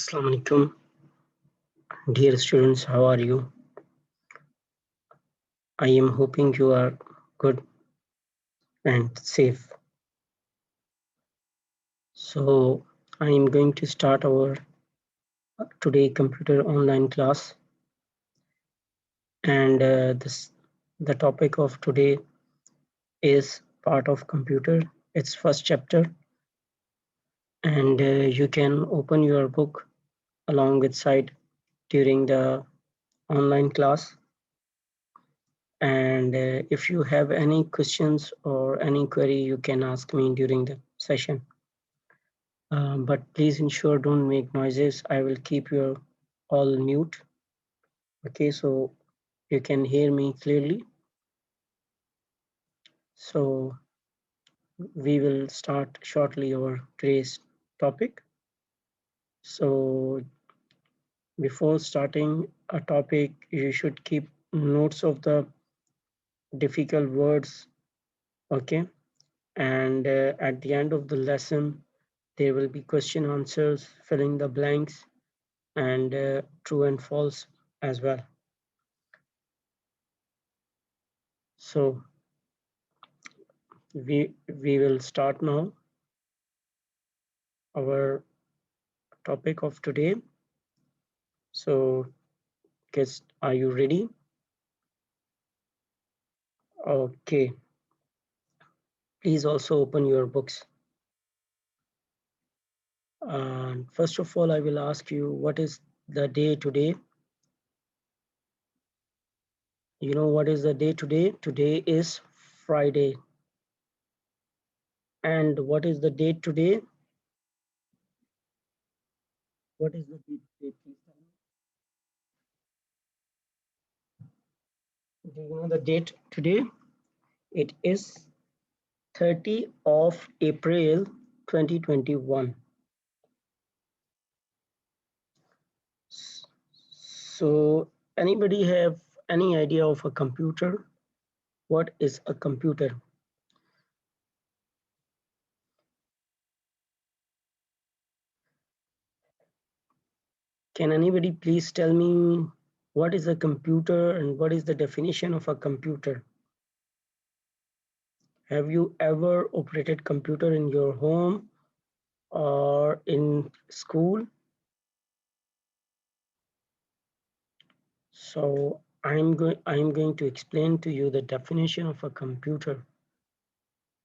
Assalamu alaikum. Dear students, how are you? I am hoping you are good and safe. So I am going to start our today computer online class, and the topic of today is part of computer. It's first chapter, and you can open your book along with side during the online class. And if you have any questions or any query, you can ask me during the session. But please ensure don't make noises. I will keep you all mute. Okay, so you can hear me clearly. So we will start shortly our today's topic. So before starting a topic, you should keep notes of the difficult words. Okay, and at the end of the lesson, there will be question answers, filling the blanks, and true and false as well. So we will start now our topic of today. So kids, are you ready? Okay, please also open your books. First of all, I will ask you, what is the day today? You know what is the day today? Today is Friday. And what is the date today? What is the date today? Please tell me. Do you know the date today? It is 30 of April 2021. So anybody have any idea of a computer? What is a computer? Can anybody please tell me what is a computer and what is the definition of a computer? Have you ever operated computer in your home or in school? So I'm going to explain to you the definition of a computer.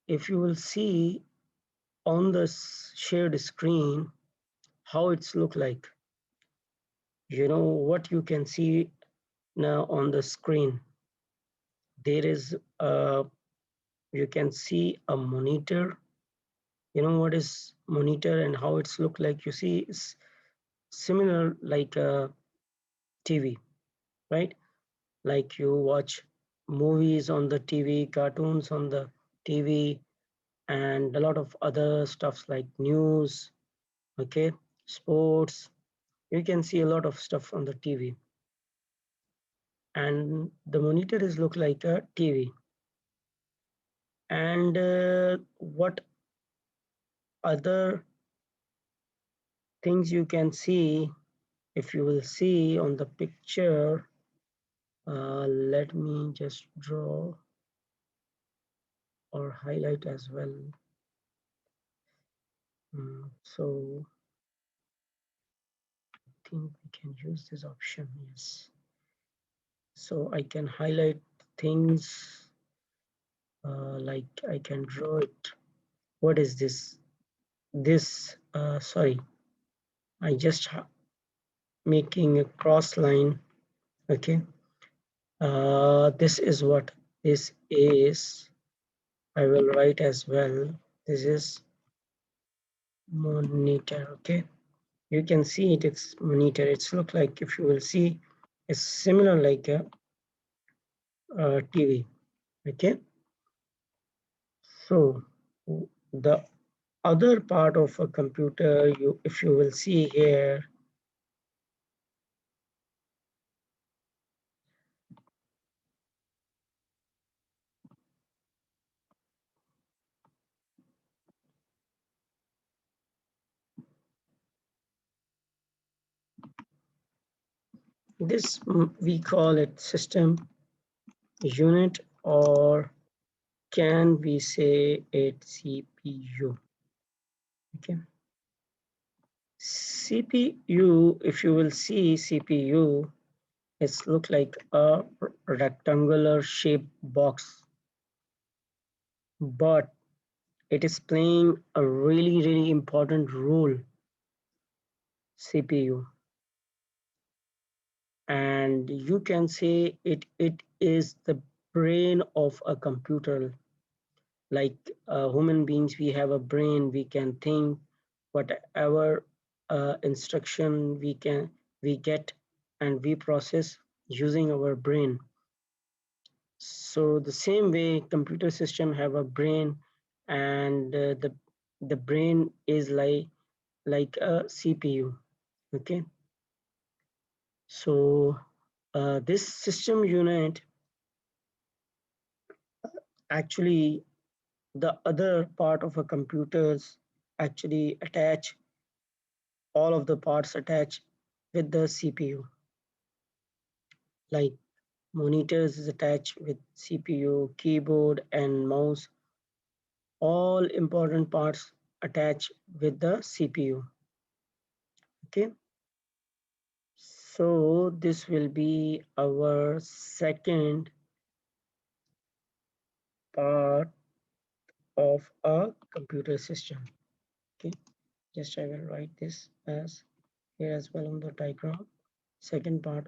If you will see on the shared screen how it's look like, you know what you can see now on the screen. There is you can see a monitor. You know what is monitor and how it's look like? You see it's similar like a TV, right? Like you watch movies on the TV, cartoons on the TV, and a lot of other stuffs like news, okay, sports. You can see a lot of stuff on the TV. And the monitor is look like a TV. And what other things you can see, if you will see on the picture, let me just draw or highlight as well. So I think we can use this option, yes. So I can highlight things like I can draw it. What is this? Sorry, I just making a cross line, okay. This is what this is. I will write as well. This is monitor, okay. You can see it, it's monitor. It's look like, if you will see, it's similar like a TV, okay. So the other part of a computer, if you will see here, This we call it system unit, or can we say it CPU? Okay. CPU, if you will see CPU, it's look like a rectangular shaped box, but it is playing a really important role, CPU. And you can say it is the brain of a computer. Like human beings, we have a brain, we can think whatever instruction we get, and we process using our brain. So the same way computer system have a brain, and the brain is like a CPU. Okay, so this system unit, actually the other part of a computers, actually attach, all of the parts attach with the CPU, like monitors is attached with CPU, keyboard and mouse, all important parts attached with the CPU. Okay, so this will be our second part of a computer system. Okay, just I will write this as here as well on the diagram. Second part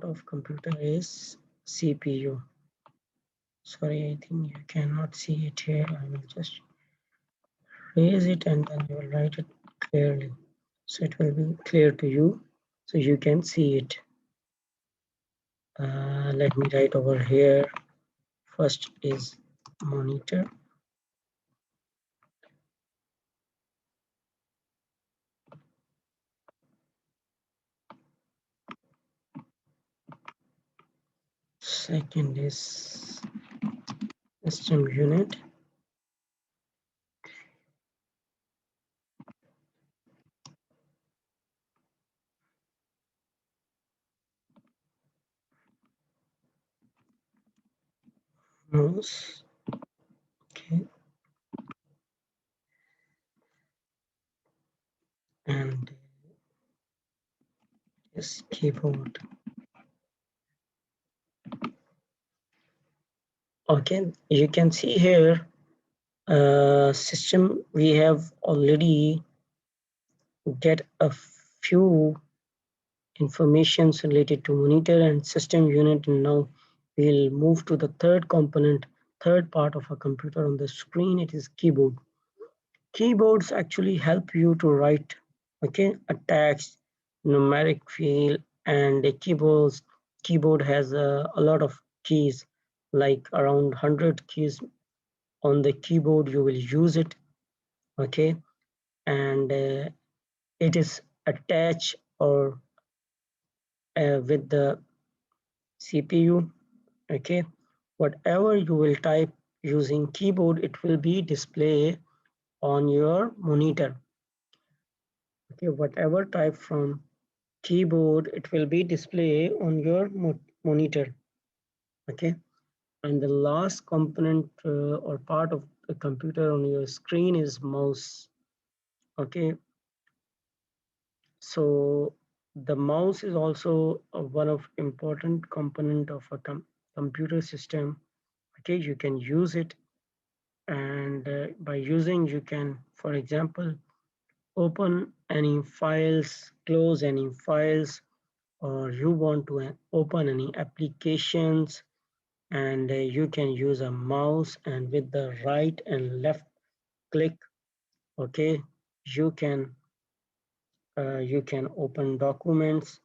of computer is CPU. Sorry, I think you cannot see it here. I will just raise it and then you will write it clearly. So it will be clear to you, so you can see it. Let me write over here. First is monitor. Second is system unit. Mouse. Okay. And is keyboard. Okay, you can see here system, we have already get a few informations related to monitor and system unit, and now we'll move to the third component, third part of a computer on the screen. It is keyboard. Keyboards actually help you to write, okay, a text, numeric field, and a keyboard has a lot of keys, like around 100 keys on the keyboard. You will use it, okay, and it is attached or with the CPU. Okay, whatever you will type using keyboard, it will be displayed on your monitor. Okay, whatever type from keyboard, it will be displayed on your monitor. Okay, and the last component or part of the computer on your screen is mouse. Okay, so the mouse is also one of important component of a computer system. Okay, you can use it, and by using, you can, for example, open any files, close any files, or you want to open any applications, and you can use a mouse, and with the right and left click, okay, you can open documents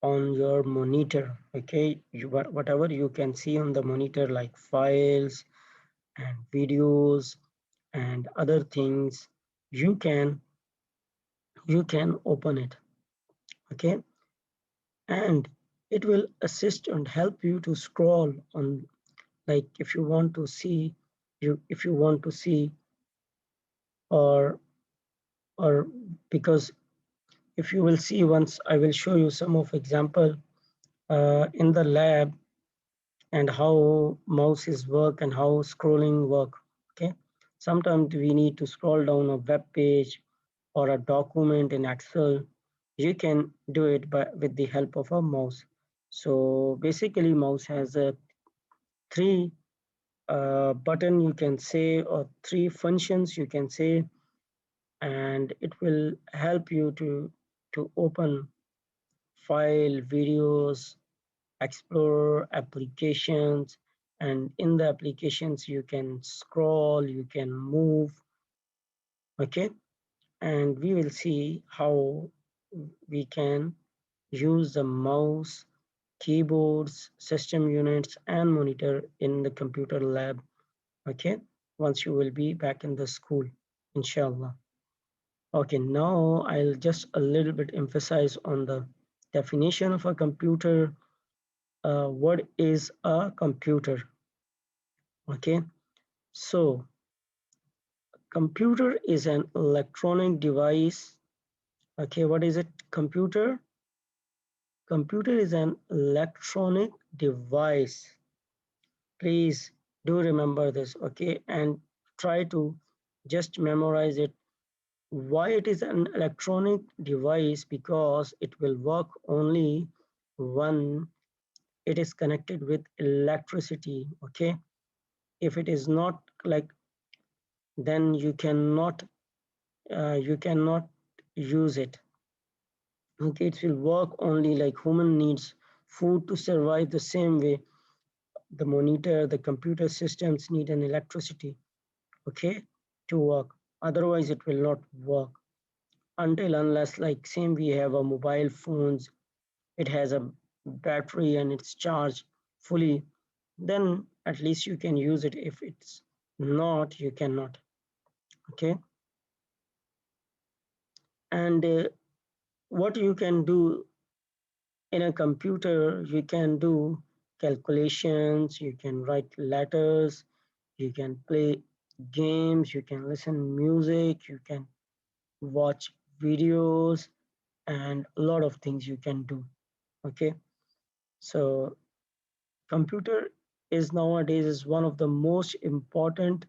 on your monitor. Okay, whatever you can see on the monitor, like files and videos and other things, you can open it. Okay, and it will assist and help you to scroll on, like if you want to see, if you want to see, or because if you will see, once I will show you some of example in the lab, and how mouses work and how scrolling work. Okay, sometimes we need to scroll down a web page or a document in Excel. You can do it with the help of a mouse. So basically mouse has a three button, you can say, or three functions, you can say, and it will help you to open file, videos, explore applications, and in the applications you can scroll, you can move. Okay, and we will see how we can use the mouse, keyboards, system units, and monitor in the computer lab. Okay, once you will be back in the school, inshallah. Okay, now I'll just a little bit emphasize on the definition of a computer. What is a computer? Okay, so computer is an electronic device. Okay, what is it? Computer is an electronic device. Please do remember this, okay, and try to just memorize it. Why it is an electronic device? Because it will work only when it is connected with electricity. Okay, if it is not like, then you cannot use it. Okay, it will work only like human needs food to survive. The same way the monitor, the computer systems need an electricity, okay, to work. Otherwise it will not work. Until unless, like same, we have a mobile phones, it has a battery and it's charged fully, then at least you can use it. If it's not, you cannot. Okay, and what you can do in a computer, you can do calculations, you can write letters, you can play games, you can listen music, you can watch videos, and a lot of things you can do. Okay, so computer is nowadays is one of the most important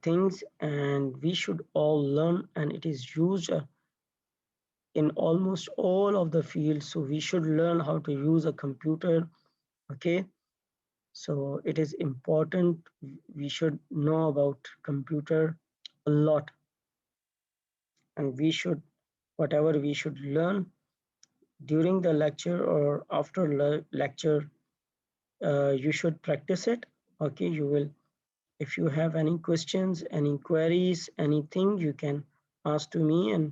things, and we should all learn, and it is used in almost all of the fields, so we should learn how to use a computer. Okay, so it is important, we should know about computer a lot, and we should, whatever we should learn during the lecture or after lecture, you should practice it. Okay, you will, if you have any questions, any queries, anything, you can ask to me, and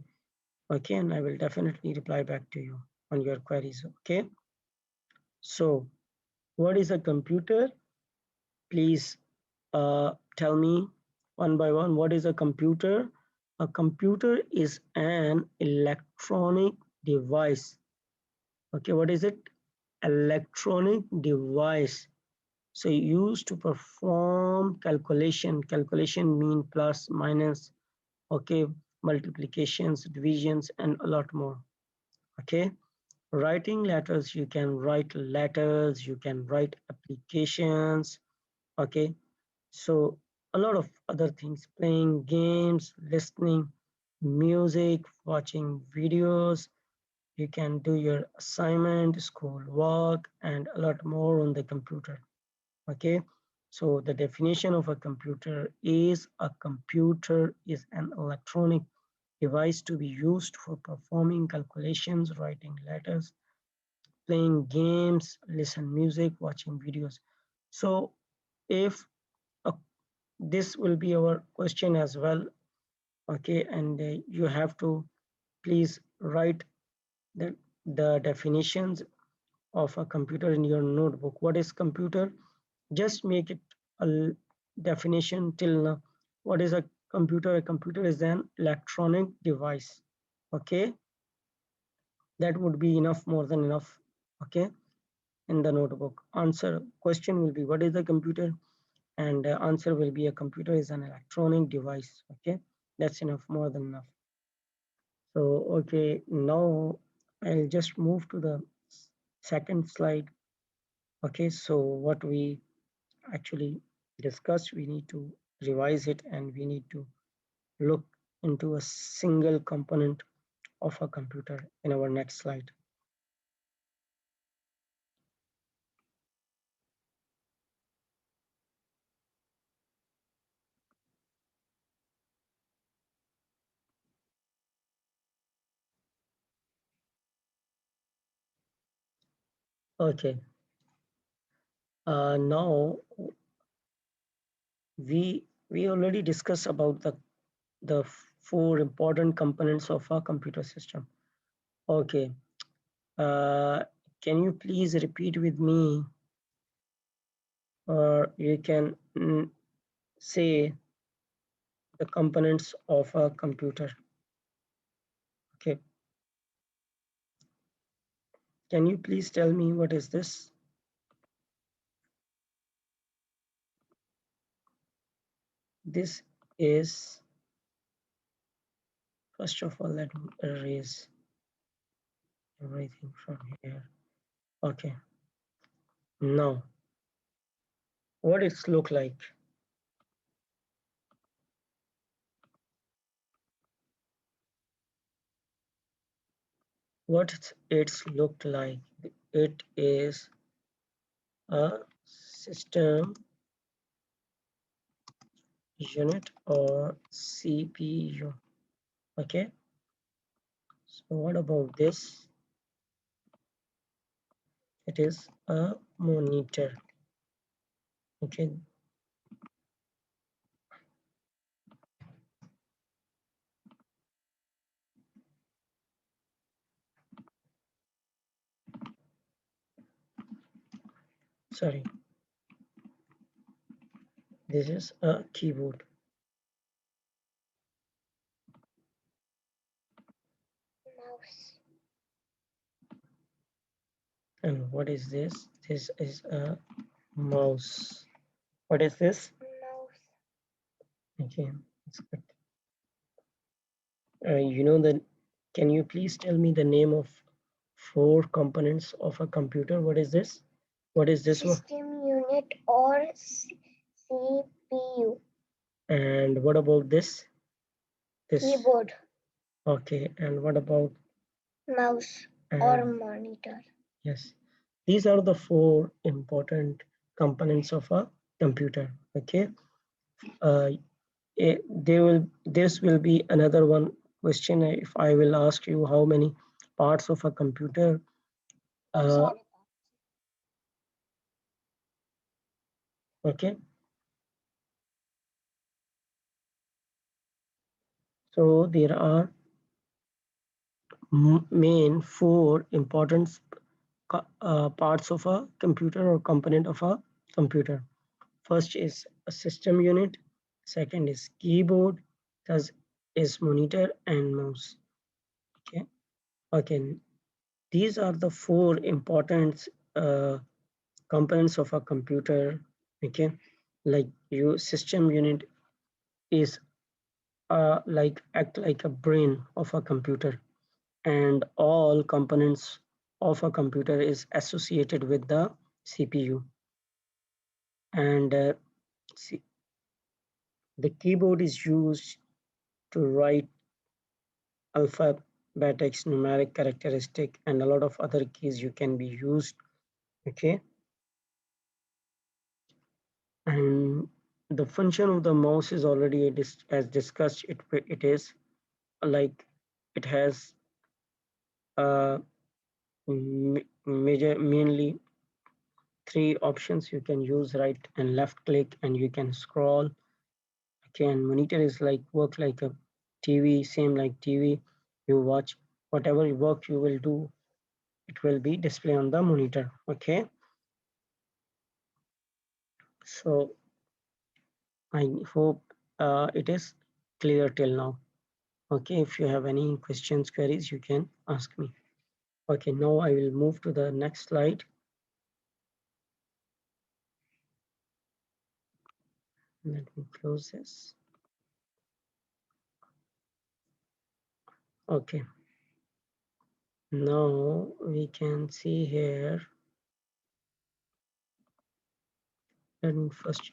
okay, and I will definitely reply back to you on your queries. Okay, so what is a computer? Please tell me one by one, what is a computer? A computer is an electronic device. Okay, what is it? Electronic device. So used to perform calculation. Calculation mean plus, minus, okay, multiplications, divisions, and a lot more. Okay, writing letters, you can write letters, you can write applications. Okay, so a lot of other things, playing games, listening music, watching videos, you can do your assignment, school work, and a lot more on the computer. Okay, so the definition of a computer is: a computer is an electronic device to be used for performing calculations, writing letters, playing games, listen music, watching videos. So if a, this will be our question as well. Okay, and you have to please write the definitions of a computer in your notebook. What is computer? Just make it a definition till now. What is a computer? A computer is an electronic device. Okay, that would be enough, more than enough. Okay, in the notebook. Answer question will be what is a computer, and answer will be a computer is an electronic device. Okay, that's enough, more than enough. So, okay, now I'll just move to the second slide. Okay, so what we actually discussed, we need to revise it and we need to look into a single component of a computer in our next slide. Okay, now we already discussed about the four important components of a computer system. Okay, uh, can you please repeat with me, or you can say the components of a computer? Okay, can you please tell me what is this? This is, first of all, let me erase everything from here. Okay, now what it's look like? What it's look like? It is a system unit or CPU. Okay, so what about this? It is a monitor. Okay, sorry, this is a keyboard. Mouse. And what is this? This is a mouse. What is this? Mouse. Okay, that's good. You know that, can you please tell me the name of four components of a computer? What is this? What is this one? System unit or CPU. And what about this? This. Keyboard. Okay, and what about Mouse or monitor. yes, these are the four important components of a computer. Okay, uh, this will be another one question if I will ask you how many parts of a computer. Uh, okay, so there are main four important parts of a computer or component of a computer. First is a system unit, second is keyboard, third is monitor and mouse. Okay, okay. These are the four important components of a computer. Okay, like your system unit is like act like a brain of a computer, and all components of a computer is associated with the CPU. And see, the keyboard is used to write alphabetics, numeric characteristic, and a lot of other keys you can be used. Okay, and the function of the mouse is already as discussed. It is like it has mainly three options. You can use right and left click, and you can scroll. Okay, and monitor is like work like a TV, same like TV. You watch whatever work you will do, it will be displayed on the monitor. Okay, so I hope it is clear till now. Okay, if you have any questions, queries, you can ask me. Okay, now I will move to the next slide. Let me close this. Okay, Now we can see here. Let me first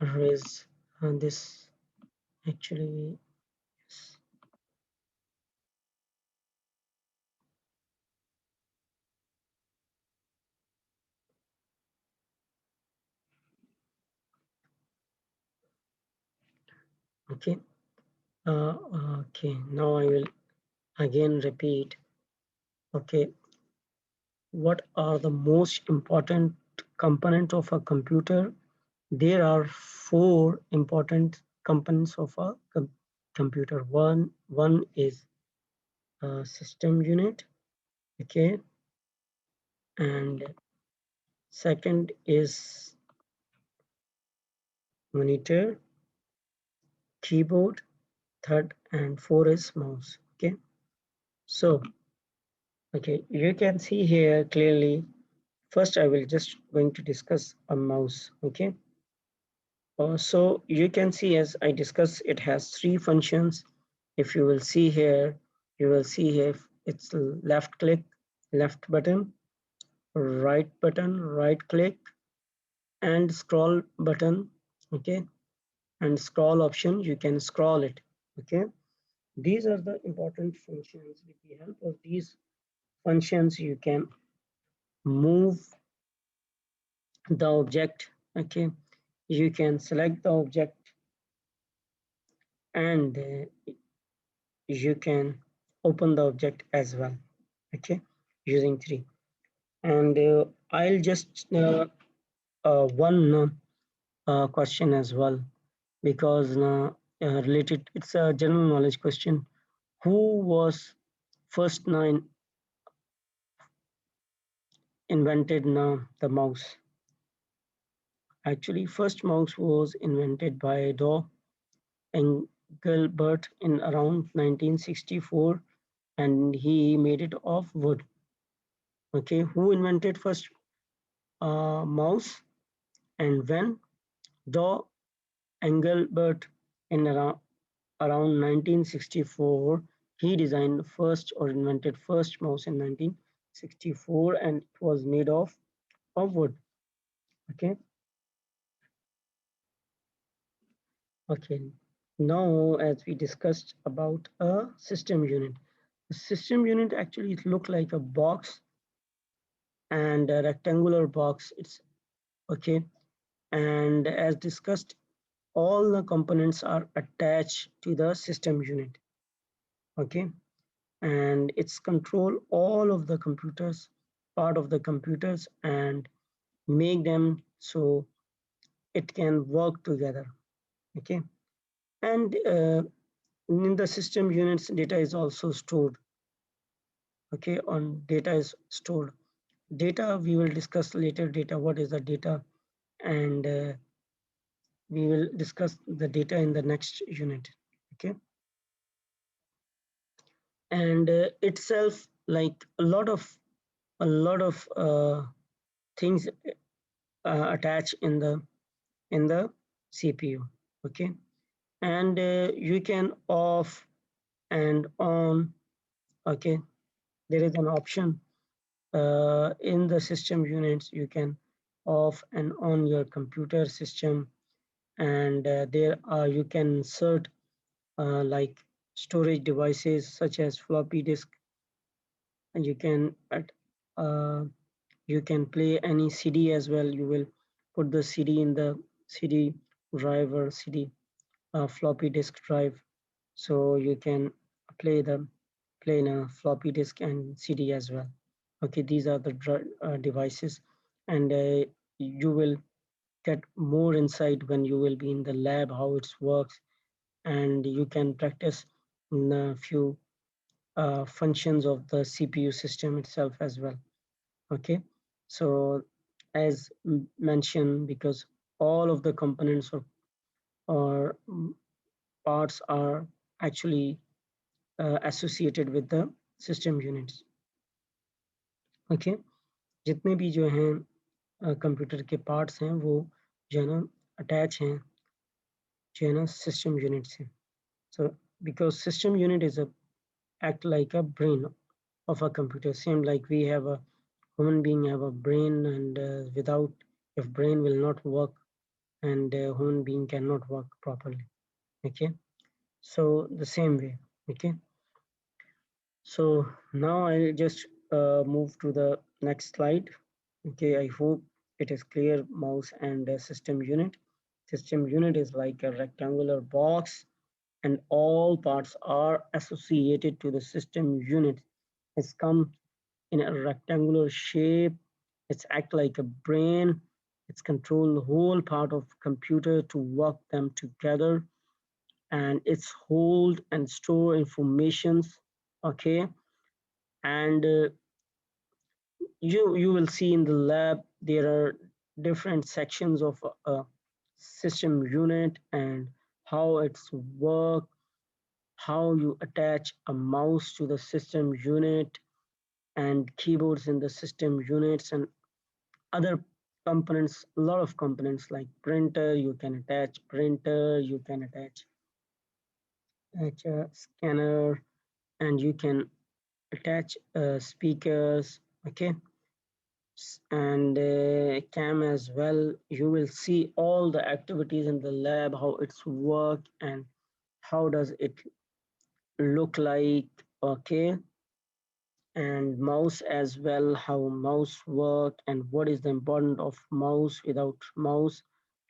erase this. Actually, yes. Okay. Okay. Now I will again repeat. Okay. What are the most important components of a computer? There are four important components of a computer. One is a system unit. Okay. And second is monitor, keyboard, third and four is mouse. Okay. So, okay, you can see here clearly. First, I will just going to discuss a mouse. Okay. So you can see as I discuss, it has three functions. If you will see here, you will see here it's left click, left button, right click, and scroll button. Okay. And scroll option, you can scroll it. Okay. These are the important functions. With the help of these functions, you can move the object. Okay. You can select the object and you can open the object as well. Okay. Using three. And I'll just one question as well because related, it's a general knowledge question. Who was first nine invented the mouse? Actually, first mouse was invented by Do Engelbert in around 1964, and he made it of wood. Okay, who invented first mouse and when? Do Engelbert in around 1964. He designed first or invented first mouse in 1964, and it was made of wood. Okay. Okay, now as we discussed about a system unit. The system unit actually it look like a box and a rectangular box. It's okay. And as discussed, all the components are attached to the system unit. Okay. And it's control all of the computers, part of the computers and make them so it can work together. Okay. And in the system units, data is also stored. Okay, on data is stored. Data we will discuss later. Data, what is the data, and we will discuss the data in the next unit. Okay, and itself like a lot of things attach in the CPU. Okay, and you can off and on. Okay, there is an option in the system units. You can off and on your computer system, and there are you can insert like storage devices such as floppy disk, and uh, you can play any CD as well. You will put the CD in the CD drive or CD floppy disk drive, so you can play in a floppy disk and CD as well. Okay, these are the devices, and you will get more insight when you will be in the lab how it works, and you can practice in a few functions of the CPU system itself as well. Okay, so as mentioned, because all of the components or parts are actually associated with the system units. Okay, जितने भी जो हैं computer के parts हैं वो जो है ना अटैच हैं जो है ना सिस्टम यूनिट से. So because system unit is a act like a brain, of a computer. Same like we have a human being have a brain, and without, if brain will not work, and human being cannot work properly. Okay, so the same way. Okay, so now I'll just move to the next slide. Okay, I hope it is clear. Mouse and system unit. System unit is like a rectangular box, and all parts are associated to the system unit. It's come in a rectangular shape. It's act like a brain. It's control the whole part of computer to work them together, and it's hold and store informations. Okay, and you will see in the lab there are different sections of a system unit and how it's work, how you attach a mouse to the system unit, and keyboards in the system units, and other components, a lot of components like printer. You can attach printer, you can attach a scanner, and you can attach speakers. Okay, and cam as well. You will see all the activities in the lab, how it's work and how does it look like. Okay, and mouse as well, how mouse work and what is the importance of mouse. Without mouse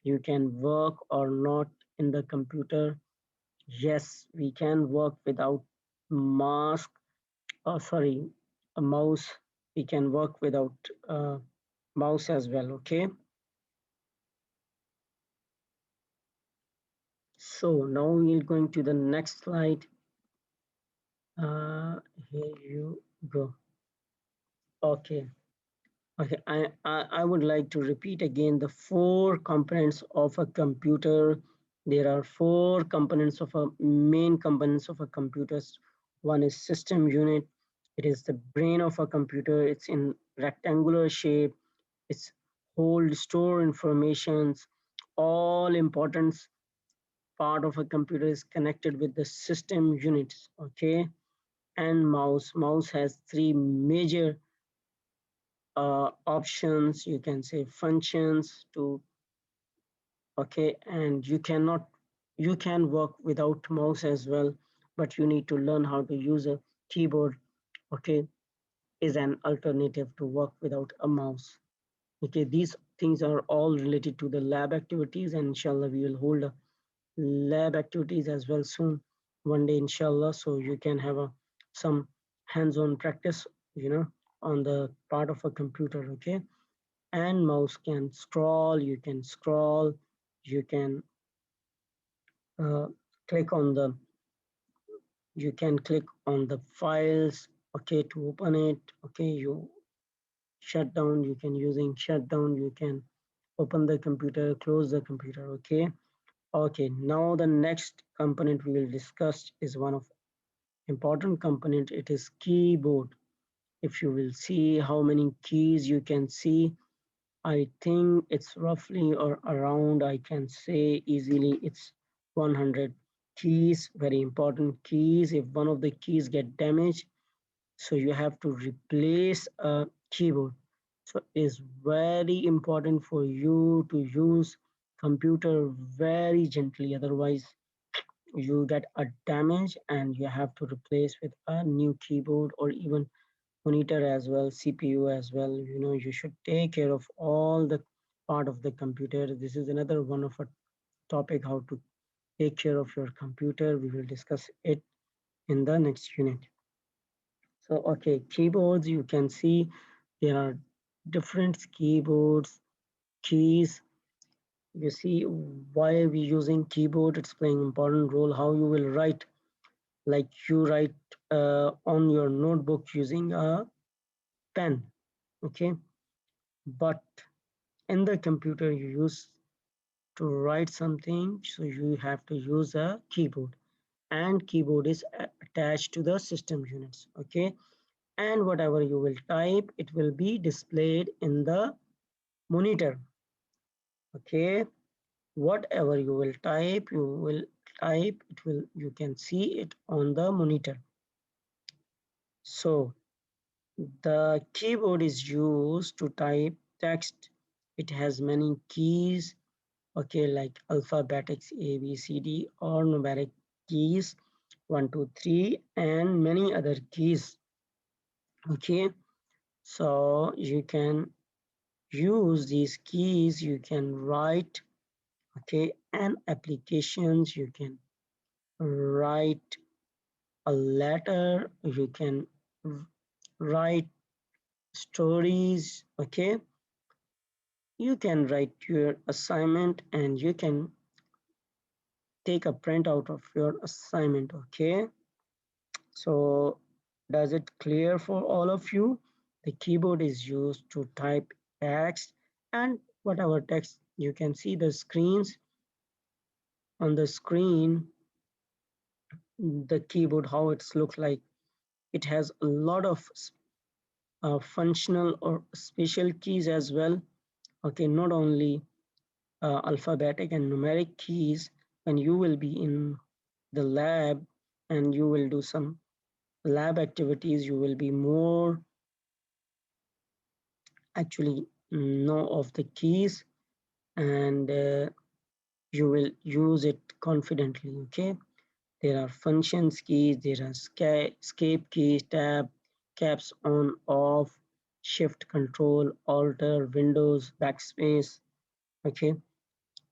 you can work or not in the computer. Yes, we can work without mask, sorry, a mouse. We can work without mouse as well. Okay, so now we're going to the next slide. uh, Here you go. Okay. Okay, I would like to repeat again the four components of a computer. There are four components of a main components of a computer. One is system unit. It is the brain of a computer. It's in rectangular shape. It's hold, store informations. All important part of a computer is connected with the system units. Okay, and mouse. Mouse has three major options, you can say functions to. Okay, and you can work without mouse as well, but you need to learn how to use a keyboard. Okay, is an alternative to work without a mouse. Okay, these things are all related to the lab activities, and inshallah we will hold a lab activities as well soon, one day inshallah, so you can have a some hands-on practice, on the part of a computer. Okay, and mouse can scroll, you can scroll, you can uh, click on the, you can click on the files. Okay, to open it. Okay, you shut down, you can using shutdown, you can open the computer, close the computer. Okay, okay, now the next component we will discuss is one of important component. It is keyboard. If you will see how many keys you can see, I think it's roughly or around, I can say easily, it's 100 keys, very important keys. If one of the keys get damaged, so you have to replace a keyboard. So it's very important for you to use computer very gently, otherwise you get a damage and you have to replace with a new keyboard or even monitor as well, CPU as well. You should take care of all the part of the computer. This is another one of a topic, how to take care of your computer. We will discuss it in the next unit. So, okay, keyboards, you can see there are different keyboards, keys. You see why we using keyboard, it's playing important role. How you will write, like you write on your notebook using a pen. Okay, but in the computer you use to write something, so you have to use a keyboard, and keyboard is attached to the system units. Okay, and whatever you will type, it will be displayed in the monitor. Okay, whatever you will type, it will, you can see it on the monitor. So The keyboard is used to type text. It has many keys, okay, like alphabetics A, B, C, D, or numeric keys 1, 2, 3, and many other keys. Okay, so you can use these keys, you can write, okay, and applications, you can write a letter, you can write stories, okay, you can write your assignment and you can take a printout of your assignment, okay. So does it clear for all of you? The keyboard is used to type text, and whatever text you can see the screens on the screen, the keyboard how it's look like. It has a lot of functional or special keys as well, okay, not only alphabetic and numeric keys. When you will be in the lab and you will do some lab activities, you will be more actually know of the keys, and you will use it confidently, okay. There are functions keys, there are escape keys, tab, caps on, off, shift, control, alter, windows, backspace, okay,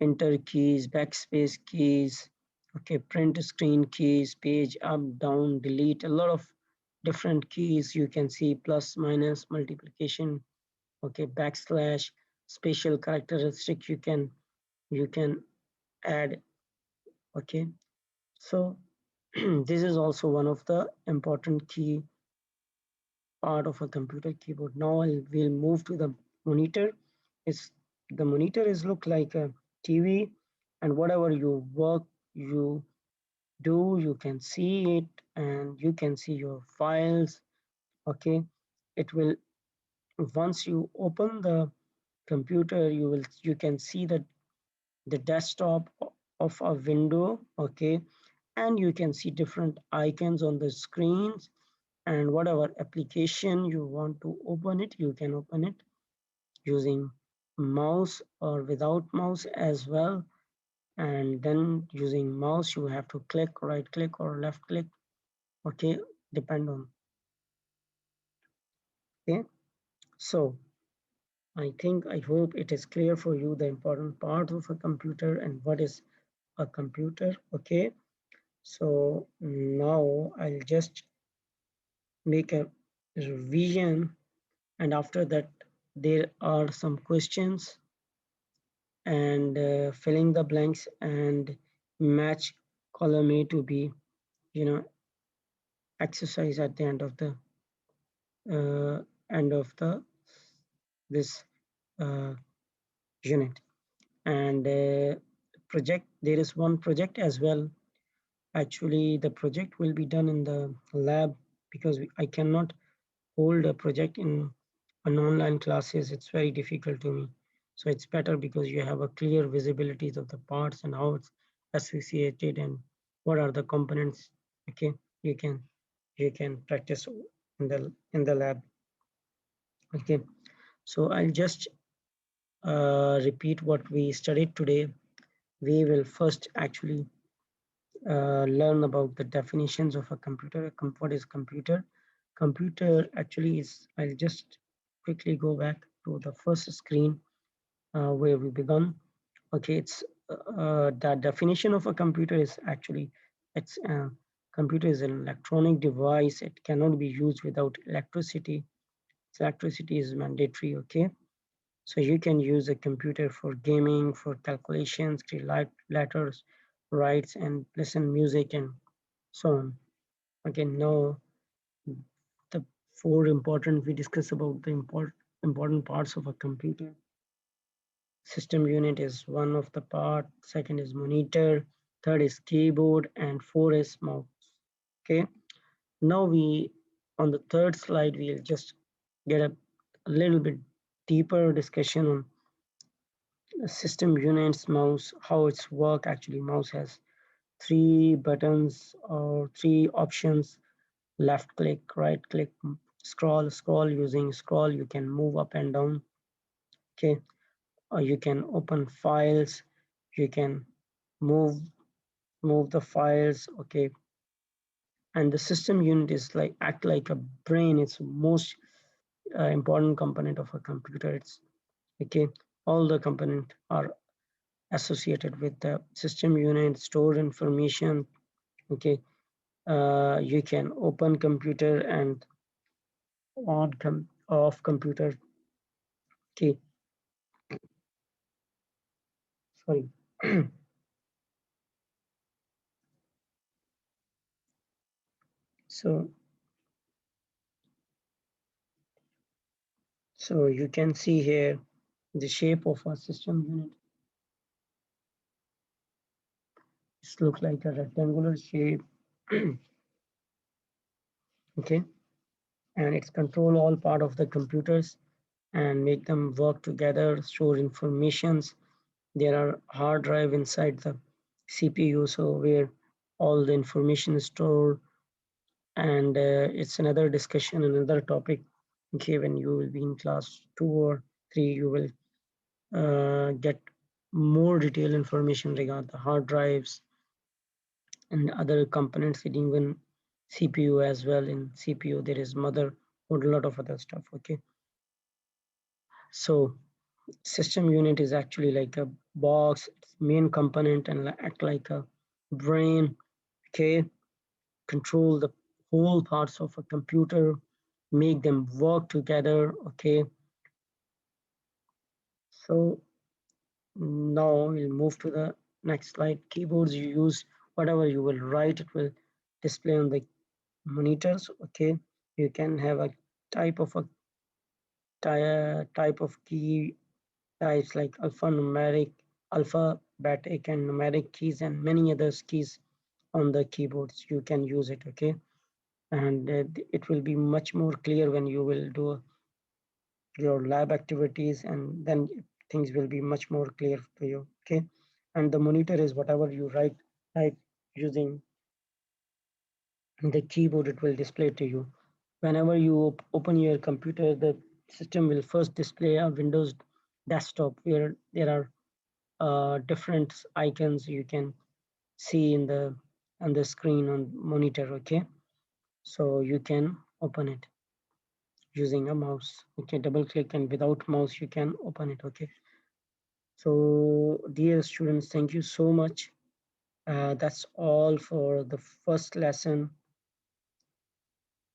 enter keys, backspace keys, okay, print screen keys, page up, down, delete, a lot of different keys you can see, plus, minus, multiplication, okay, backslash, special characteristic you can add, okay. So this is also one of the important key part of a computer keyboard. Now we'll move to the monitor. It's the monitor is look like a TV, and whatever you work you do, you can see it and you can see your files. Okay, it will once you open the computer, you can see the desktop of a window. Okay, and you can see different icons on the screens, and whatever application you want to open it, you can open it using mouse or without mouse as well. And then using mouse you have to click, right click or left click, okay, depend on, okay. So I hope it is clear for you the important part of a computer and what is a computer, okay. So now I'll just make a revision, and after that there are some questions and filling the blanks and match column A to B, you know, exercise at the end of the this uh, unit. And project, there is one project as well. Actually the project will be done in the lab because I cannot hold a project in an online classes. It's very difficult to me, so it's better because you have a clear visibilities of the parts and how it's associated and what are the components, okay. You can practice in the lab, okay. So I'll just repeat what we studied today. We will first actually learn about the definitions of a computer. What is computer? Computer actually is, I'll just quickly go back to the first screen where we begun. Okay, it's the definition of a computer is actually, it's computer is an electronic device. It cannot be used without electricity. So electricity is mandatory. Okay, so you can use a computer for gaming, for calculations, create letters, writes, and listen music and so on. Okay, now the four important we discuss about the important parts of a computer. System unit is one of the part, second is monitor, third is keyboard, and four is mouse. Okay, now we on the third slide we'll just get a little bit deeper discussion on system units, mouse, how it's work. Actually mouse has three buttons or three options: left click, right click, Scroll. Using scroll you can move up and down. Okay, you can open files, you can move move the files. Okay, and the system unit is like act like a brain. It's most important component of a computer. It's okay, all the components are associated with the system unit, store information. Okay, you can open computer and off computer. Okay, sorry. so so you can see here the shape of a system unit. It looks like a rectangular shape. Okay, and it's control all part of the computers and make them work together, store informations. There are hard drive inside the CPU, so where all the information is stored. And it's another discussion, another topic. Okay, when you will be in class 2 or 3, you will get more detailed information regarding the hard drives and other components in even CPU as well. In CPU, there is mother, a lot of other stuff. Okay, so system unit is actually like a box, it's main component, and act like a brain. Okay, control the whole parts of a computer, make them work together. Okay, so now we'll move to the next slide. Keyboards you use, whatever you will write, it will display on the monitors. Okay, you can have a type of a type of key types like alphanumeric, alphabetic, and numeric keys, and many other keys on the keyboards. You can use it. Okay, and it will be much more clear when you will do your lab activities, and then things will be much more clear to you. Okay, and the monitor is whatever you write type using the keyboard, it will display to you. Whenever you open your computer, the system will first display a Windows desktop where there are different icons you can see in the on the screen on monitor. Okay, so you can open it using a mouse. Okay, double click, and without mouse you can open it. Okay, so dear students, thank you so much. That's all for the first lesson.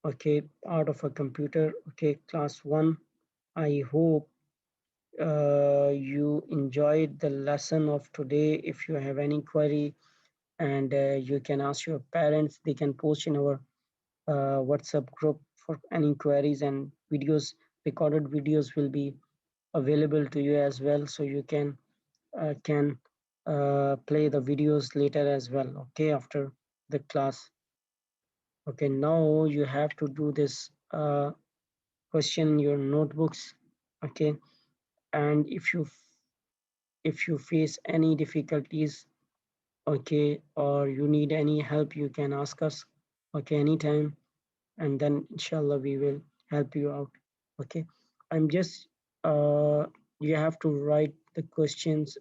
Okay, part of a computer. Okay, class 1. I hope you enjoyed the lesson of today. If you have any query, and you can ask your parents, they can post in our WhatsApp group for any queries, and videos, recorded videos will be available to you as well, so you can play the videos later as well. Okay, after the class. Okay, now you have to do this question in your notebooks. Okay, and if you face any difficulties, okay, or you need any help, you can ask us. Okay, anytime, and then inshallah we will help you out. Okay, I'm just you have to write the questions.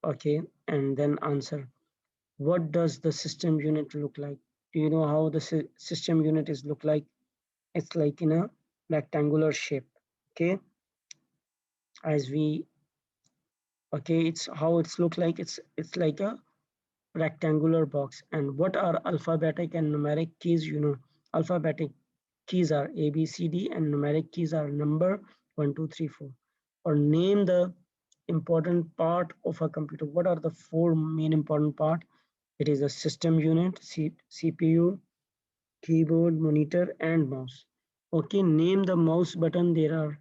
Okay, and then answer. What does the system unit look like? Do you know how the system unit is look like? It's like in a rectangular shape. Okay, as we okay, it's how it's look like. It's like a rectangular box. And what are alphabetic and numeric keys? You know, alphabetic keys are A, B, C, D, and numeric keys are number 1, 2, 3, 4. Or name the important part of a computer. What are the four main important part? It is a system unit, CPU, keyboard, monitor, and mouse. Okay, name the mouse button. There are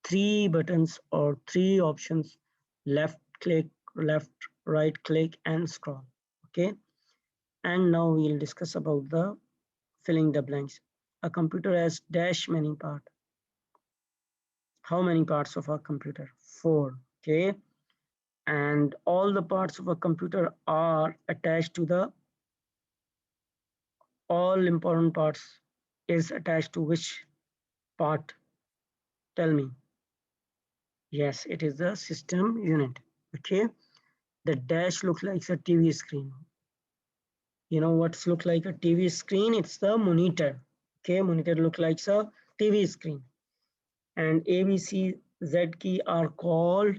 three buttons or three options: left click, left, right click, and scroll. Okay, and now we'll discuss about the filling the blanks. A computer has dash many parts. How many parts of a computer? Four. Okay, and all the parts of a computer are attached to the all important parts. is attached to which part? Tell me. Yes, it is the system unit. Okay, the dash looks like a TV screen. You know what's look like a TV screen? It's the monitor. Okay, monitor look like a TV screen. And A, B, C, Z key are called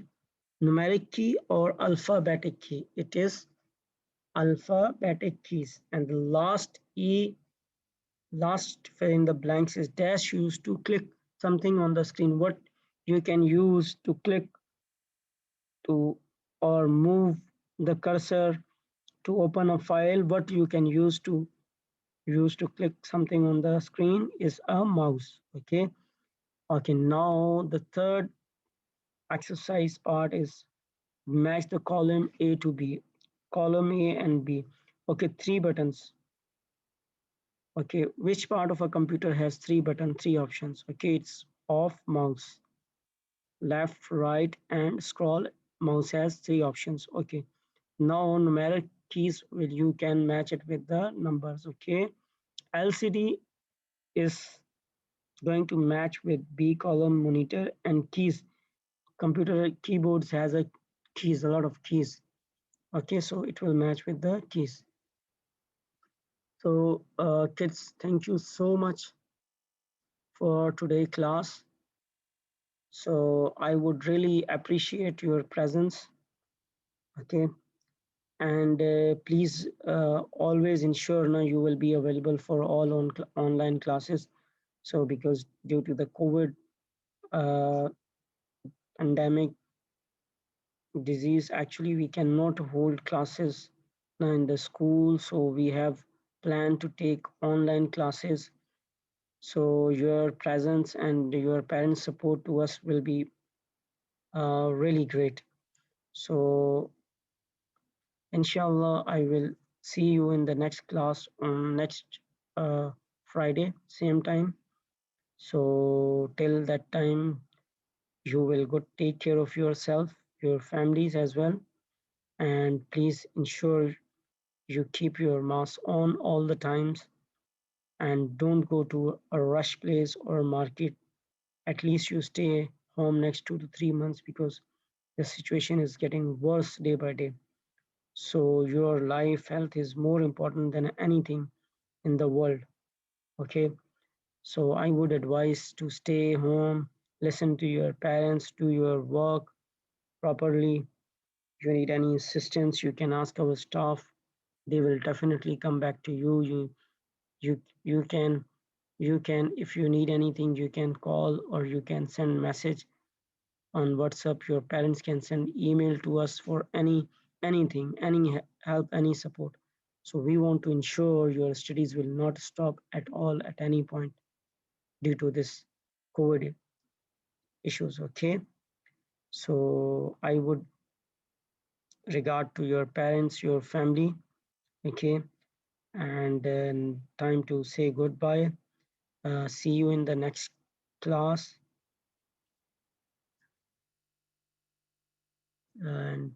numeric key or alphabetic key. It is alphabetic keys. And the last fill in the blanks is dash used to click something on the screen. What you can use to click to or move the cursor to open a file, what you can use to click something on the screen is a mouse. Okay, now the third exercise part is match the column A to B, column A and B. Okay, three buttons. Okay, which part of a computer has three buttons, three options? Okay, it's off, mouse, left, right, and scroll. Mouse has three options. Okay, now numeric keys will you can match it with the numbers. Okay, LCD is going to match with B column monitor and keys. Computer keyboards has a lot of keys. Okay, so it will match with the keys. So kids, thank you so much for today class. So I would really appreciate your presence. Okay, and please always ensure now you will be available for all online classes. So because due to the COVID uh, pandemic disease, actually we cannot hold classes now in the school. So we have planned to take online classes. So your presence and your parents' support to us will be really great. So inshallah, I will see you in the next class on next Friday, same time. So till that time, you will go take care of yourself, your families as well, and please ensure you keep your mask on all the times and don't go to a rush place or market. At least you stay home next 2 to 3 months because the situation is getting worse day by day. So your life health is more important than anything in the world. Okay. So I would advise to stay home, listen to your parents, do your work properly. If you need any assistance, you can ask our staff. They will definitely come back to you. You can if you need anything, you can call or you can send message on WhatsApp. Your parents can send email to us for anything, any help, any support. So we want to ensure your studies will not stop at all at any point due to this COVID issues. Okay, so I would regard to your parents, your family. Okay, and then time to say goodbye. See you in the next class, and